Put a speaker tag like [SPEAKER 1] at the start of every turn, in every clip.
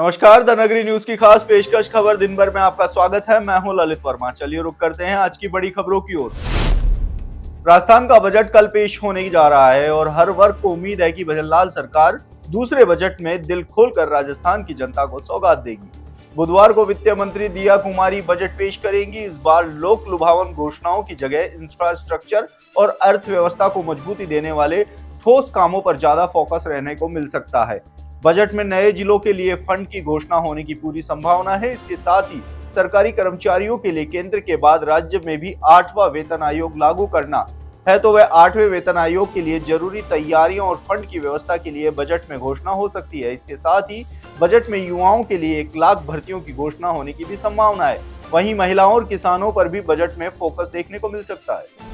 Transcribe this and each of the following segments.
[SPEAKER 1] नमस्कार, द नगरी न्यूज की खास पेशकश खबर दिन भर में आपका स्वागत है। मैं हूं ललित वर्मा। चलिए रुक करते हैं आज की बड़ी खबरों की ओर। राजस्थान का बजट कल पेश होने जा रहा है और हर वर्ग को उम्मीद है कि भजनलाल सरकार दूसरे बजट में दिल खोलकर राजस्थान की जनता को सौगात देगी। बुधवार को वित्त मंत्री दिया कुमारी बजट पेश करेंगी। इस बार लोक लुभावन घोषणाओं की जगह इंफ्रास्ट्रक्चर और अर्थव्यवस्था को मजबूती देने वाले ठोस कामों पर ज्यादा फोकस रहने को मिल सकता है। बजट में नए जिलों के लिए फंड की घोषणा होने की पूरी संभावना है। इसके साथ ही सरकारी कर्मचारियों के लिए केंद्र के बाद राज्य में भी 8वां वेतन आयोग लागू करना है, तो वह 8वें वेतन आयोग के लिए जरूरी तैयारियों और फंड की व्यवस्था के लिए बजट में घोषणा हो सकती है। इसके साथ ही बजट में युवाओं के लिए 1 लाख भर्तियों की घोषणा होने की भी संभावना है। वहीं महिलाओं और किसानों पर भी बजट में फोकस देखने को मिल सकता है।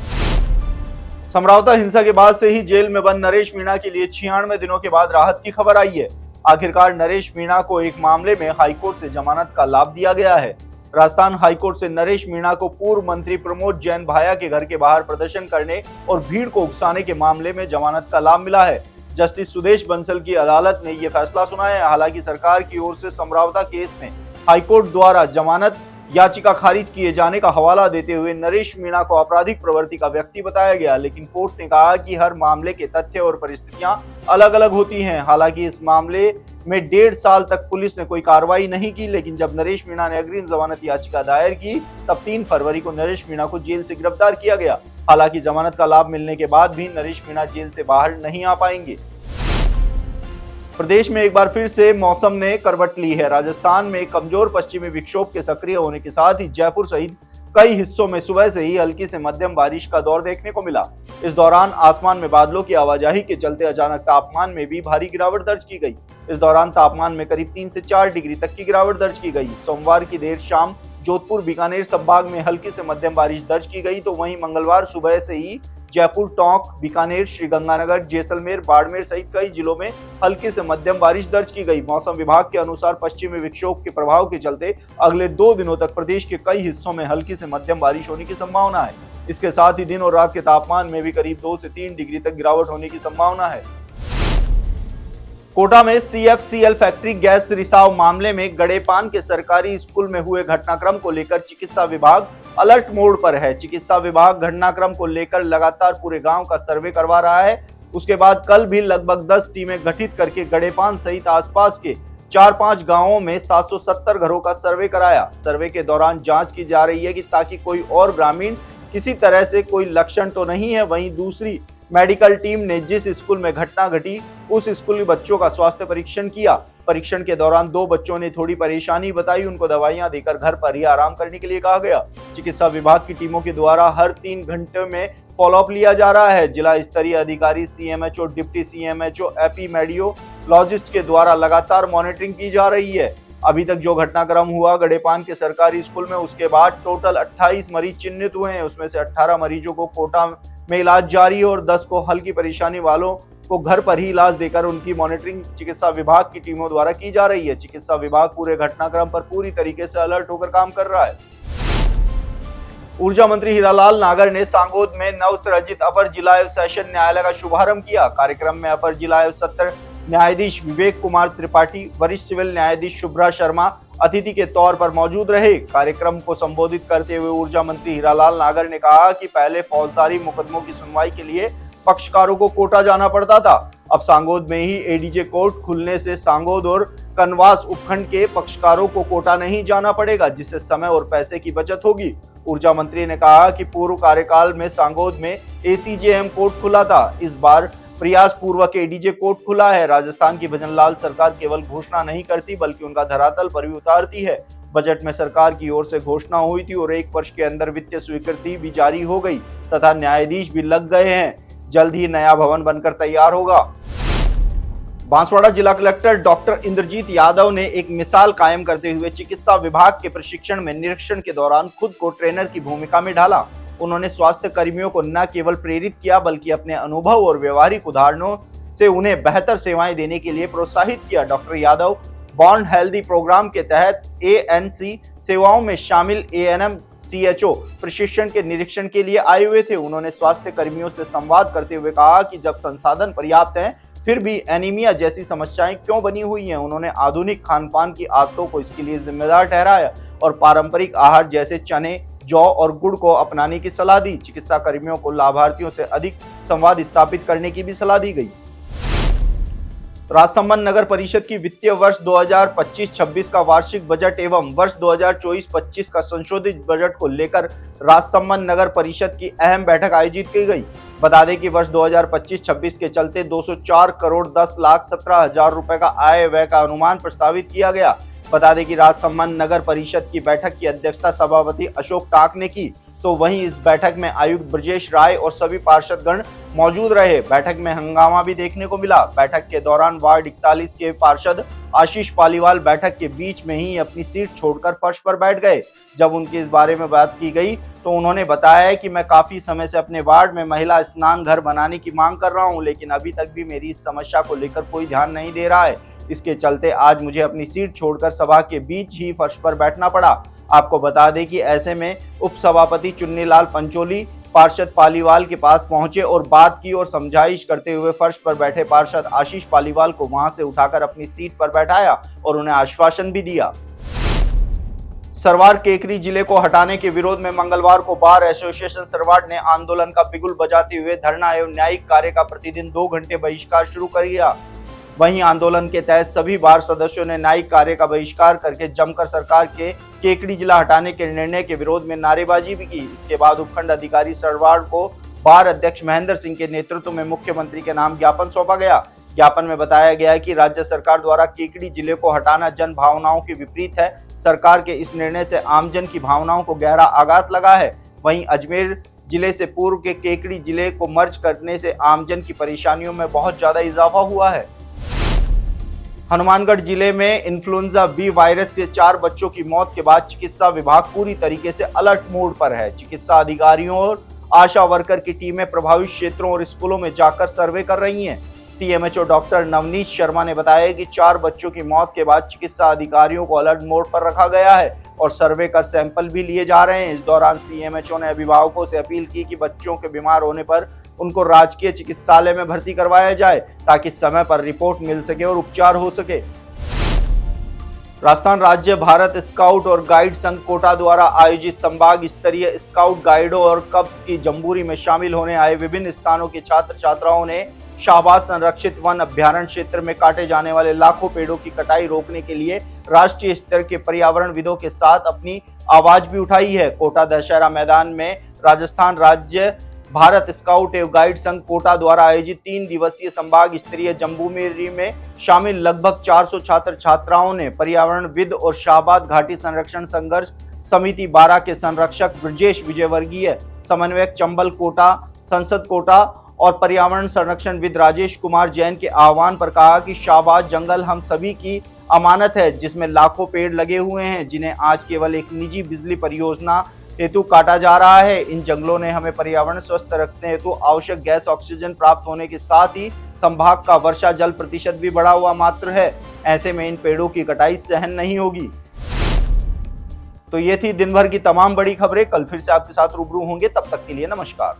[SPEAKER 1] समरावता हिंसा के बाद से ही जेल में बंद नरेश मीणा के लिए 96 दिनों के बाद राहत की खबर आई है। आखिरकार नरेश मीणा को एक मामले में हाईकोर्ट से जमानत का लाभ दिया गया है। राजस्थान हाईकोर्ट से नरेश मीणा को पूर्व मंत्री प्रमोद जैन भाया के घर के बाहर प्रदर्शन करने और भीड़ को उकसाने के मामले में जमानत का लाभ मिला है। जस्टिस सुदेश बंसल की अदालत ने यह फैसला सुनाया है। हालांकि सरकार की ओर से समरावता केस में हाईकोर्ट द्वारा जमानत याचिका खारिज किए जाने का हवाला देते हुए नरेश मीणा को आपराधिक प्रवृत्ति का व्यक्ति बताया गया, लेकिन कोर्ट ने कहा कि हर मामले के तथ्य और परिस्थितियां अलग अलग होती हैं। हालांकि इस मामले में 1.5 साल तक पुलिस ने कोई कार्रवाई नहीं की, लेकिन जब नरेश मीणा ने अग्रिम जमानत याचिका दायर की तब 3 फरवरी को नरेश मीणा को जेल से गिरफ्तार किया गया। हालांकि जमानत का लाभ मिलने के बाद भी नरेश मीणा जेल से बाहर नहीं आ पाएंगे। प्रदेश में एक बार फिर से मौसम ने करवट ली है। राजस्थान में कमजोर पश्चिमी विक्षोभ के सक्रिय होने के साथ ही जयपुर सहित कई हिस्सों में सुबह से ही हल्की से मध्यम बारिश का दौर देखने को मिला। इस दौरान आसमान में बादलों की आवाजाही के चलते अचानक तापमान में भी भारी गिरावट दर्ज की गई। इस दौरान तापमान में करीब 3 से 4 डिग्री तक की गिरावट दर्ज की गई। सोमवार की देर शाम जोधपुर बीकानेर संभाग में हल्की से मध्यम बारिश दर्ज की गई, तो वहीं मंगलवार सुबह से ही जयपुर, टोंक, बीकानेर, श्रीगंगानगर, जैसलमेर, बाड़मेर सहित कई जिलों में हल्की से मध्यम बारिश दर्ज की गई। मौसम विभाग के अनुसार पश्चिमी विक्षोभ के प्रभाव के चलते अगले 2 दिनों तक प्रदेश के कई हिस्सों में हल्की से मध्यम बारिश होने की संभावना है। इसके साथ ही दिन और रात के तापमान में भी करीब 2 से 3 डिग्री तक गिरावट होने की संभावना है। कोटा में CFCL फैक्ट्री गैस रिसाव मामले में गड़ेपान के सरकारी स्कूल में हुए घटनाक्रम को लेकर चिकित्सा विभाग अलर्ट मोड पर है। चिकित्सा विभाग घटनाक्रम को लेकर लगातार पूरे गांव का सर्वे करवा रहा है। उसके बाद कल भी लगभग 10 टीमें गठित करके गड़ेपान सहित आसपास के 4-5 गांवों में 770 घरों का सर्वे कराया। सर्वे के दौरान जांच की जा रही है कि ताकि कोई और ग्रामीण किसी तरह से कोई लक्षण तो नहीं है। वहीं दूसरी मेडिकल टीम ने जिस स्कूल में घटना घटी उस स्कूल के बच्चों का स्वास्थ्य परीक्षण किया। परीक्षण के दौरान 2 बच्चों ने थोड़ी परेशानी बताई। उनको दवाइयां देकर घर पर ही आराम करने के लिए कहा गया। चिकित्सा विभाग की टीमों के द्वारा हर 3 घंटे में फॉलोअप लिया जा रहा है। जिला स्तरीय अधिकारी, CMHO, डिप्टी CMHO, एपिमेडियोलॉजिस्ट के द्वारा लगातार मॉनिटरिंग की जा रही है। अभी तक जो घटनाक्रम हुआ गड़ेपान के सरकारी स्कूल में, उसके बाद टोटल 28 मरीज चिन्हित हुए हैं। उसमें से 18 मरीजों को कोटा में इलाज जारी है और 10 को हल्की परेशानी वालों को घर पर ही इलाज देकर उनकी मॉनिटरिंग चिकित्सा विभाग की टीमों द्वारा की जा रही है। चिकित्सा विभाग पूरे घटनाक्रम पर पूरी तरीके से अलर्ट होकर काम कर रहा है। ऊर्जा मंत्री हीरालाल नागर ने सांगोद में नवसृजित अपर जिला एवं सेशन न्यायालय का शुभारंभ किया। कार्यक्रम में अपर जिला एवं सत्र न्यायाधीश विवेक कुमार त्रिपाठी, वरिष्ठ सिविल न्यायाधीश शुभ्रा शर्मा अतिथि के तौर पर मौजूद रहे। कार्यक्रम को संबोधित करते हुए ऊर्जा मंत्री हीरालाल नागर ने कहा कि पहले फौजदारी मुकदमों की सुनवाई के लिए पक्षकारों को कोटा जाना पड़ता था। अब सांगोद में ही ADJ कोर्ट खुलने से सांगोद और कनवास उपखंड के पक्षकारों को कोटा नहीं जाना पड़ेगा, जिससे समय और पैसे की बचत होगी। ऊर्जा मंत्री ने कहा कि पूर्व कार्यकाल में सांगोद में ACJM कोर्ट खुला था। इस बार प्रयास पूर्वक ADJ कोर्ट खुला है। राजस्थान की भजनलाल सरकार केवल घोषणा नहीं करती बल्कि उनका धरातल पर भी उतारती है। बजट में सरकार की ओर से घोषणा हुई थी और 1 वर्ष के अंदर वित्तीय स्वीकृति भी जारी हो गई तथा न्यायाधीश भी लग गए हैं। जल्द ही नया भवन बनकर तैयार होगा। बांसवाड़ा जिला कलेक्टर डॉक्टर इंद्रजीत यादव ने एक मिसाल कायम करते हुए चिकित्सा विभाग के प्रशिक्षण में निरीक्षण के दौरान खुद को ट्रेनर की भूमिका में ढाला। उन्होंने स्वास्थ्य कर्मियों को न केवल प्रेरित किया बल्कि अपने अनुभव और व्यवहारिक उदाहरणों से उन्हें बेहतर सेवाएं देने के लिए प्रोत्साहित किया। Doctor Yadav born healthy programme के तहत ANC सेवाओं में शामिल ANM CHO प्रशिक्षण के निरीक्षण के लिए आए हुए थे। उन्होंने स्वास्थ्य कर्मियों से संवाद करते हुए कहा कि जब संसाधन पर्याप्त हैं फिर भी एनीमिया जैसी समस्याएं क्यों बनी हुई हैं? उन्होंने आधुनिक खान-पान की आदतों को इसके लिए जिम्मेदार ठहराया और पारंपरिक आहार जैसे चने, जौ और गुड़ को अपनाने की सलाह दी। चिकित्सा कर्मियों को लाभार्थियों से अधिक संवाद स्थापित करने की भी सलाह दी गई। राजसमंद नगर परिषद की वित्तीय वर्ष 2025-26 का वार्षिक बजट एवं वर्ष 2024-25 का संशोधित बजट को लेकर राजसमंद नगर परिषद की अहम बैठक आयोजित की गई। बता दें कि वर्ष 2025-26 के चलते 204 करोड़ 10 लाख 17 हजार रुपए का आय व्यय का अनुमान प्रस्तावित किया गया। बता दें कि राजसमंद नगर परिषद की बैठक की अध्यक्षता सभापति अशोक टाक ने की, तो वहीं इस बैठक में आयुक्त ब्रजेश राय और सभी पार्षदगण मौजूद रहे। बैठक में हंगामा भी देखने को मिला। बैठक के दौरान वार्ड 41 के पार्षद आशीष पालीवाल बैठक के बीच में ही अपनी सीट छोड़कर फर्श पर बैठ गए। जब उनकी इस बारे में बात की गई तो उन्होंने बताया कि मैं काफी समय से अपने वार्ड में महिला स्नान घर बनाने की मांग कर रहा हूं, लेकिन अभी तक भी मेरी इस समस्या को लेकर कोई ध्यान नहीं दे रहा है। इसके चलते आज मुझे अपनी सीट छोड़कर सभा के बीच ही फर्श पर बैठना पड़ा। आपको बता दें कि ऐसे में उप सभापति चुन्नीलाल पंचोली पार्षद पालीवाल के पास पहुंचे और बात की और समझाइश करते हुए फर्श पर बैठे पार्षद आशीष पालीवाल को वहां से उठाकर अपनी सीट पर बैठाया और उन्हें आश्वासन भी दिया। सरवार केकरी जिले को हटाने के विरोध में मंगलवार को बार एसोसिएशन सरवार ने आंदोलन का बिगुल बजाते हुए धरना एवं न्यायिक कार्य का प्रतिदिन 2 घंटे बहिष्कार शुरू कर दिया। वहीं आंदोलन के तहत सभी बार सदस्यों ने न्यायिक कार्य का बहिष्कार करके जमकर सरकार के केकड़ी जिला हटाने के निर्णय के विरोध में नारेबाजी भी की। इसके बाद उपखंड अधिकारी सरवार को बार अध्यक्ष महेंद्र सिंह के नेतृत्व में मुख्यमंत्री के नाम ज्ञापन सौंपा गया। ज्ञापन में बताया गया है कि राज्य सरकार द्वारा केकड़ी जिले को हटाना जन भावनाओं के विपरीत है। सरकार के इस निर्णय से आमजन की भावनाओं को गहरा आघात लगा है। वहीं अजमेर जिले से पूर्व के केकड़ी जिले को मर्ज करने से आमजन की परेशानियों में बहुत ज्यादा इजाफा हुआ है। हनुमानगढ़ जिले में इन्फ्लुएंजा बी वायरस के 4 बच्चों की मौत के बाद चिकित्सा विभाग पूरी तरीके से अलर्ट मोड पर है। चिकित्सा अधिकारियों और आशा वर्कर की टीमें प्रभावित क्षेत्रों और स्कूलों में जाकर सर्वे कर रही हैं। सीएमएचओ डॉक्टर नवनीत शर्मा ने बताया कि 4 बच्चों की मौत के बाद चिकित्सा अधिकारियों को अलर्ट मोड पर रखा गया है और सर्वे कर सैंपल भी लिए जा रहे हैं। इस दौरान सीएमएचओ ने अभिभावकों से अपील की कि बच्चों के बीमार होने पर उनको राजकीय चिकित्सालय में भर्ती करवाया जाए ताकि समय पर रिपोर्ट मिल सके और उपचार हो सके। राजस्थान राज्य भारत स्काउट और गाइड संघ कोटा द्वारा आयोजित संभाग स्तरीय स्काउट गाइडों और कब्स की जम्बूरी में शामिल होने आए विभिन्न स्थानों के छात्र छात्राओं ने शाहबाद संरक्षित वन अभ्यारण्य क्षेत्र में काटे जाने वाले लाखों पेड़ों की कटाई रोकने के लिए राष्ट्रीय स्तर के पर्यावरणविदों के साथ अपनी आवाज भी उठाई है। कोटा दशहरा मैदान में राजस्थान राज्य भारत स्काउट एवं गाइड संघ कोटा द्वारा आयोजित 3 दिवसीय संभाग स्तरीय जम्बूरी में शामिल लगभग 400 छात्र छात्राओं ने पर्यावरणविद और शाहबाद घाटी संरक्षण संघर्ष समिति 12 के संरक्षक ब्रजेश विजयवर्गीय, समन्वयक चंबल कोटा, संसद कोटा और पर्यावरण संरक्षणविद राजेश कुमार जैन के आह्वान पर कहा कि शाहबाद जंगल हम सभी की अमानत है, जिसमें लाखों पेड़ लगे हुए हैं, जिन्हें आज केवल एक निजी बिजली परियोजना हेतु काटा जा रहा है। इन जंगलों ने हमें पर्यावरण स्वस्थ रखने हेतु आवश्यक गैस ऑक्सीजन प्राप्त होने के साथ ही संभाग का वर्षा जल प्रतिशत भी बढ़ा हुआ मात्र है। ऐसे में इन पेड़ों की कटाई सहन नहीं होगी। तो ये थी दिन भर की तमाम बड़ी खबरें। कल फिर से आपके साथ रूबरू होंगे, तब तक के लिए नमस्कार।